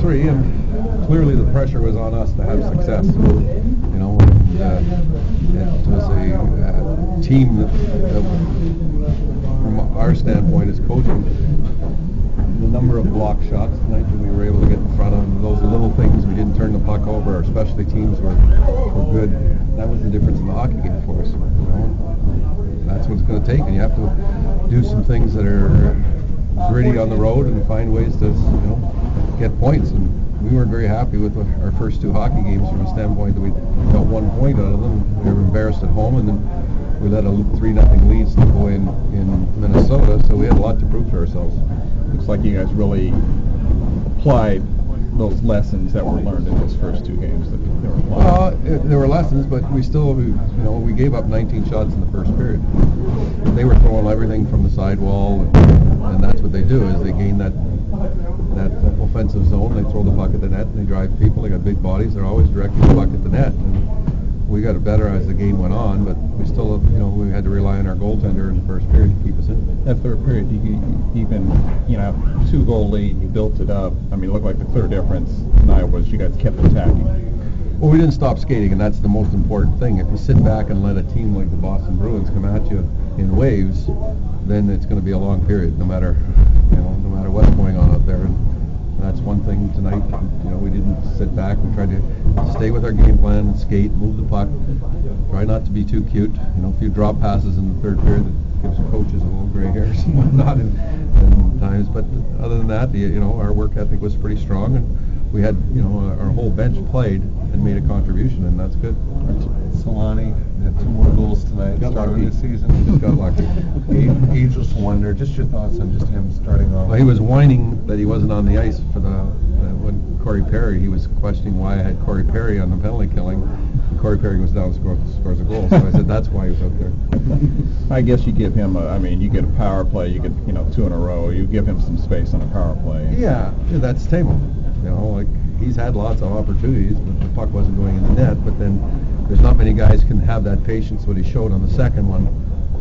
3, and clearly the pressure was on us to have success. You know, it was a team that, from our standpoint as coaching, the number of block shots tonight that we were able to get in front of, those little things, we didn't turn the puck over, our specialty teams were good. That was the difference in the hockey game for us. You know? That's what it's going to take, and you have to do some things that are gritty on the road and find ways to, get points. And we weren't very happy with our first 2 hockey games from a standpoint that we got 1 point out of them. We were embarrassed at home, and then we let a 3-0 lead slip away in Minnesota, so we had a lot to prove to ourselves. Looks like you guys really applied those lessons that were learned in those first 2 games. There were lessons, but we still, we gave up 19 shots in the first period. They were throwing everything from the sidewall, and that's what they do, is they gain that offensive zone. They throw the puck at the net, and they drive people. They got big bodies. They're always directing the puck at the net. And we got better as the game went on, but we still, we had to rely on our goaltender in the first period to keep us in. That third period, you even, 2-goal lead, you built it up. I mean, it looked like the clear difference tonight was you guys kept attacking. Well, we didn't stop skating, and that's the most important thing. If you sit back and let a team like the Boston Bruins come at you in waves, then it's going to be a long period, no matter what's going on out there. And that's one thing tonight. We didn't sit back. We tried to stay with our game plan and skate, move the puck, try not to be too cute. A few drop passes in the third period that gives the coaches a little gray hairs and whatnot in times. But other than that, our work ethic was pretty strong, and we had, our whole bench played and made a contribution, and that's good. Solani had 2 more goals tonight. Starting this season. Just got lucky. Ageless wonder. Just your thoughts on just him starting off. Well, he was whining that he wasn't on the ice for when Corey Perry. He was questioning why I had Corey Perry on the penalty killing. And Corey Perry goes down and scores a goal. So I said that's why he was out there. I guess you give him you get a power play. You get 2 in a row. You give him some space on a power play. Yeah, that's table. He's had lots of opportunities, but the puck wasn't going in the net. But then there's not many guys can have that patience what he showed on the second one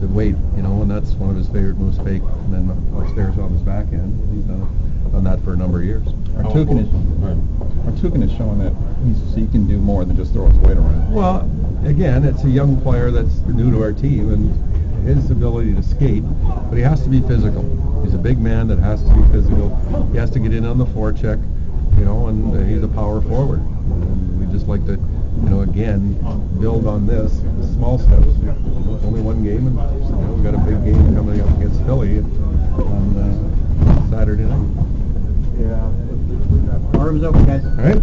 to wait, and that's one of his favorite moves, fake, and then upstairs on his backhand. He's done that for a number of years. Artukin is showing that he can do more than just throw his weight around. Well, again, it's a young player that's new to our team, and his ability to skate, but he has to be physical. He's a big man that has to be physical. He has to get in on the forecheck. And he's a power forward. And we just like to, again, build on this, the small steps. It's only 1 game, and we got a big game coming up against Philly on Saturday night. Yeah. Arms open, guys. All right.